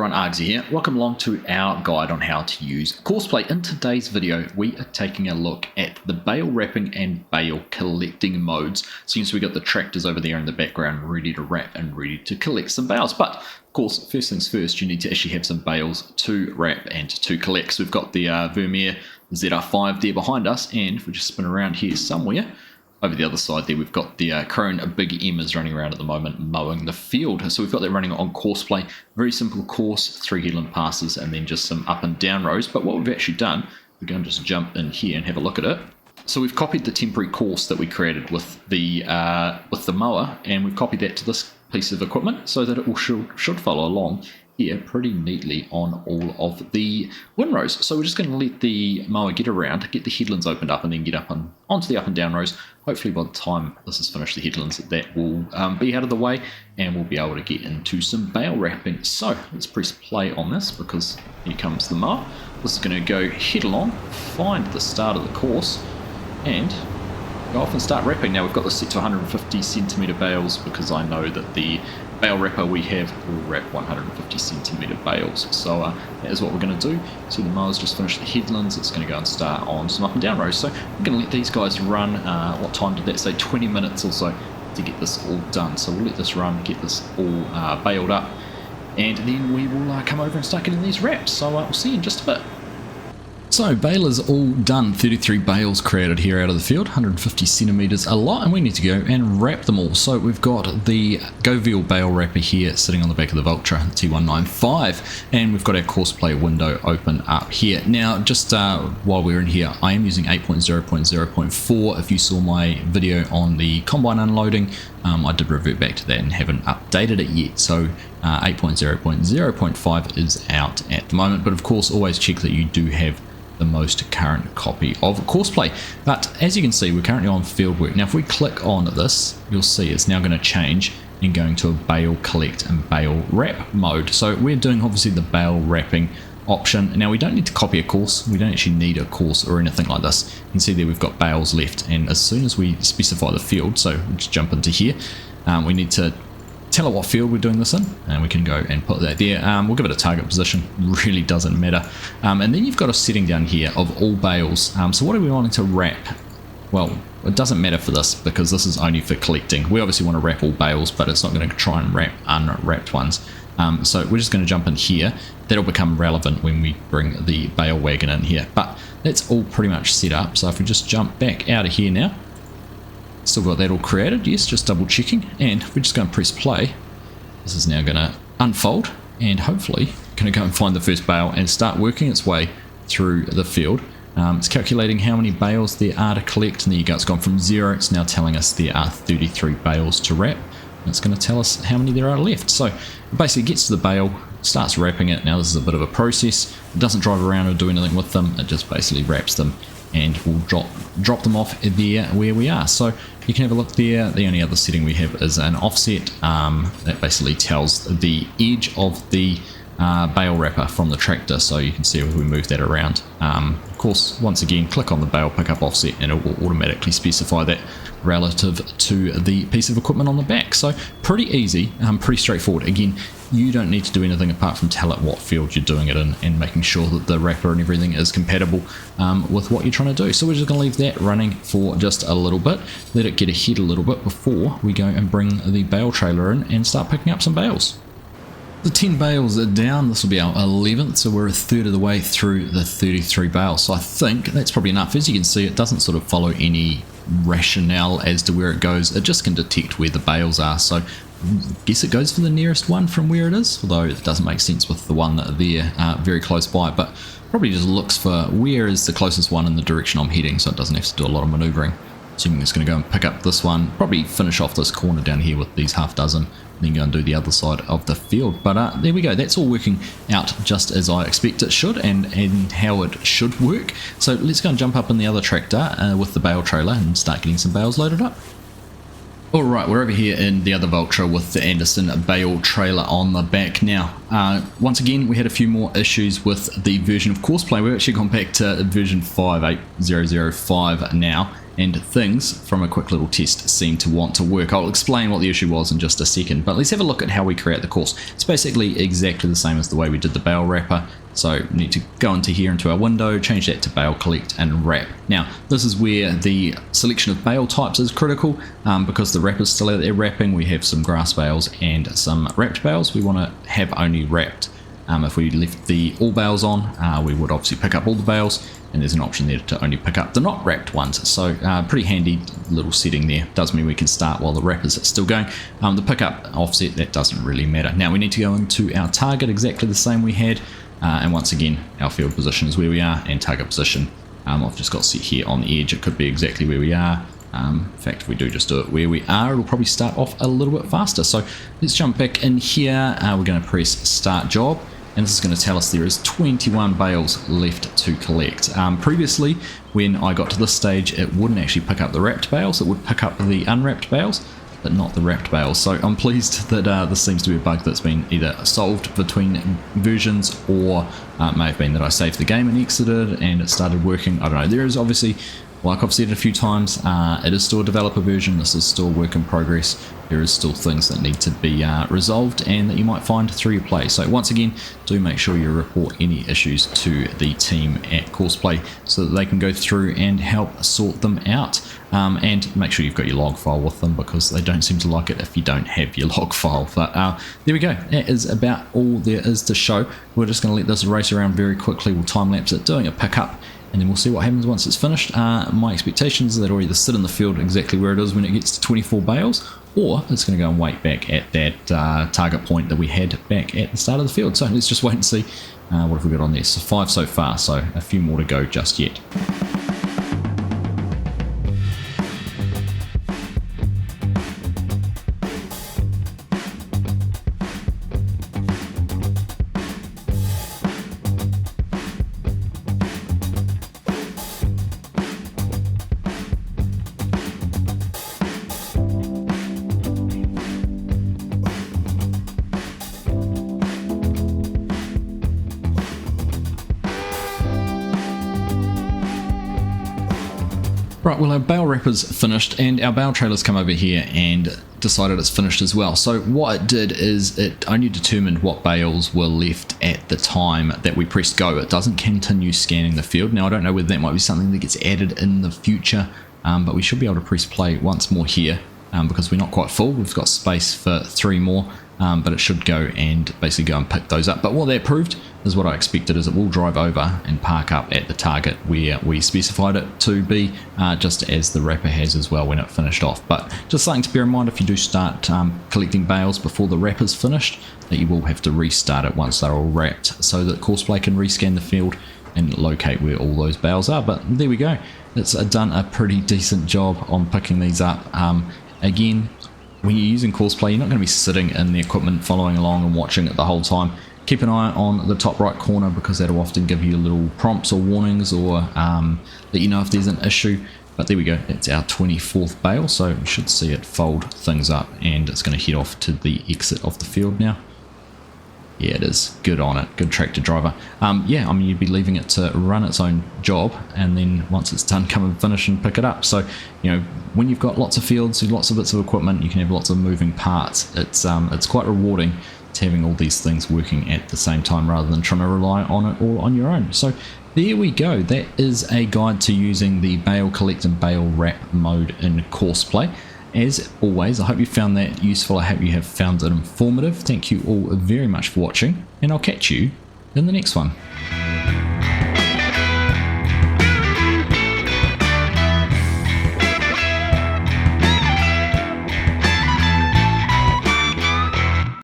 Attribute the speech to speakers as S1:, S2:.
S1: everyone, Argsy here. Welcome along to our guide on how to use Courseplay. In today's video, we are taking a look at the bale wrapping and bale collecting modes. Seems we got the tractors over there in the background ready to wrap and ready to collect some bales. But of course, first things first, you need to actually have some bales to wrap and to collect. So we've got the Vermeer ZR5 there behind us, and if we just spin around here somewhere, over the other side there, we've got the Crone Big M is running around at the moment mowing the field. So we've got that running on Courseplay. Very simple course, 3 headland passes and then just some up and down rows. But what we've actually done, we're going to just jump in here and have a look at it. So we've copied the temporary course that we created with the mower, and we've copied that to this piece of equipment so that it will should follow along here pretty neatly on all of the windrows. So we're just going to let the mower get around, get the headlands opened up, and then get up onto the up and down rows. Hopefully by the time this is finished, the headlands that will be out of the way, and we'll be able to get into some bale wrapping. So let's press play on this, because here comes the mower. This is going to go head along, find the start of the course, and go off and start wrapping. Now we've got this set to 150 centimetre bales because I know that the bale wrapper we have will wrap 150 centimetre bales. So that is what we're going to do. See, the mower's just finished the headlands. It's going to go and start on some up and down rows. So we're going to let these guys run. What time did that say? 20 minutes or so to get this all done. So we'll let this run, get this all baled up, and then we will come over and start getting these wraps. So we'll see you in just a bit. So bale is all done, 33 bales created here out of the field, 150 centimetres a lot, and we need to go and wrap them all. So we've got the Govial bale wrapper here sitting on the back of the Vulture, T195, and we've got our Courseplay window open up here. Now just while we're in here, I am using 8.0.0.4. If you saw my video on the combine unloading, I did revert back to that and haven't updated it yet. So 8.0.0.5 is out at the moment, but of course always check that you do have the most current copy of Courseplay. But as you can see, we're currently on fieldwork. Now if we click on this, you'll see it's now going to change and going to a bale collect and bale wrap mode. So we're doing obviously the bale wrapping option. Now we don't need to copy a course, we don't actually need a course or anything like this. You can see there we've got bales left, and as soon as we specify the field, so let's jump into here, we need to tell it what field we're doing this in, and we can go and put that there. We'll give it a target position, really doesn't matter. And then you've got a setting down here of all bales. So what are we wanting to wrap? Well, it doesn't matter for this because this is only for collecting. We obviously want to wrap all bales, but it's not going to try and wrap unwrapped ones. So we're just going to jump in here. That'll become relevant when we bring the bale wagon in here. But that's all pretty much set up. So if we just jump back out of here now, still got that all created, yes, just double checking, and we're just going to press play. This is now going to unfold, and hopefully going to go and find the first bale and start working its way through the field. It's calculating how many bales there are to collect, and there you go, it's gone from 0, it's now telling us there are 33 bales to wrap, and it's going to tell us how many there are left. So it basically gets to the bale, starts wrapping it. Now this is a bit of a process, it doesn't drive around or do anything with them, it just basically wraps them and we'll drop them off there where we are. So you can have a look there. The only other setting we have is an offset that basically tells the edge of the bale wrapper from the tractor, so you can see if we move that around. Of course, once again, click on the bale pickup offset and it will automatically specify that relative to the piece of equipment on the back. So pretty easy, pretty straightforward. Again, you don't need to do anything apart from tell it what field you're doing it in and making sure that the wrapper and everything is compatible with what you're trying to do. So we're just going to leave that running for just a little bit, let it get ahead a little bit before we go and bring the bale trailer in and start picking up some bales. The 10 bales are down, this will be our 11th, so we're a third of the way through the 33 bales. So I think that's probably enough. As you can see, it doesn't sort of follow any rationale as to where it goes. It just can detect where the bales are. So I guess it goes for the nearest one from where it is, although it doesn't make sense with the one that they're very close by, but probably just looks for where is the closest one in the direction I'm heading, so it doesn't have to do a lot of maneuvering. Assuming it's going to go and pick up this one, probably finish off this corner down here with these half dozen, then go and do the other side of the field. But there we go, that's all working out just as I expect it should, and how it should work. So let's go and jump up in the other tractor with the bale trailer and start getting some bales loaded up. Alright, we're over here in the other Vulture with the Anderson bale trailer on the back now. Once again, we had a few more issues with the version of Courseplay. We've actually gone back to version 5.8.0.0.5 now, and things from a quick little test seem to want to work. I'll explain what the issue was in just a second, but let's have a look at how we create the course. It's basically exactly the same as the way we did the bale wrapper. So we need to go into here into our window, change that to bale, collect and wrap. Now this is where the selection of bale types is critical, because the wrapper's still out there wrapping. We have some grass bales and some wrapped bales. We want to have only wrapped. If we left the all bales on, we would obviously pick up all the bales, and there's an option there to only pick up the not wrapped ones. So pretty handy little setting there. Does mean we can start while the wrapper's still going. The pickup offset, that doesn't really matter. Now we need to go into our target exactly the same we had, and once again our field position is where we are, and target position I've just got set here on the edge. It could be exactly where we are. In fact, if we do just do it where we are, it'll probably start off a little bit faster. So let's jump back in here. We're going to press start job, and this is going to tell us there is 21 bales left to collect. Previously, when I got to this stage, it wouldn't actually pick up the wrapped bales. It would pick up the unwrapped bales, but not the wrapped bales. So I'm pleased that this seems to be a bug that's been either solved between versions, or it may have been that I saved the game and exited and it started working. I don't know. There is obviously, like I've said a few times, it is still a developer version. This is still a work in progress. There is still things that need to be resolved and that you might find through your play. So once again, do make sure you report any issues to the team at Courseplay so that they can go through and help sort them out. And make sure you've got your log file with them, because they don't seem to like it if you don't have your log file. But there we go. That is about all there is to show. We're just going to let this race around very quickly. We'll time lapse it doing a pickup, and then we'll see what happens once it's finished. My expectations is that it'll either sit in the field exactly where it is when it gets to 24 bales, or it's going to go and wait back at that target point that we had back at the start of the field. So let's just wait and see. What have we got on there? So 5 so far, so a few more to go just yet. Right, well, our bale wrapper's finished, and our bale trailer's come over here and decided it's finished as well. So what it did is it only determined what bales were left at the time that we pressed go. It doesn't continue scanning the field. Now I don't know whether that might be something that gets added in the future, but we should be able to press play once more here, because we're not quite full. We've got space for 3 more, but it should go and basically go and pick those up. But what that proved is what I expected, is it will drive over and park up at the target where we specified it to be, just as the wrapper has as well when it finished off. But just something to bear in mind if you do start collecting bales before the wrapper's finished, that you will have to restart it once they're all wrapped, so that Courseplay can rescan the field and locate where all those bales are. But there we go. It's done a pretty decent job on picking these up. Again, when you're using Courseplay, you're not going to be sitting in the equipment following along and watching it the whole time. Keep an eye on the top right corner, because that'll often give you little prompts or warnings, or let you know if there's an issue. But there we go, it's our 24th bale, so we should see it fold things up, and it's going to head off to the exit of the field now. Yeah, it is. Good on it. Good tractor driver. Yeah, I mean, you'd be leaving it to run its own job, and then once it's done, come and finish and pick it up. So, you know, when you've got lots of fields, lots of bits of equipment, you can have lots of moving parts. It's quite rewarding to having all these things working at the same time, rather than trying to rely on it all on your own. So there we go. That is a guide to using the bale collect and bale wrap mode in Courseplay. As always, I hope you found that useful. I hope you have found it informative. Thank you all very much for watching, and I'll catch you in the next one.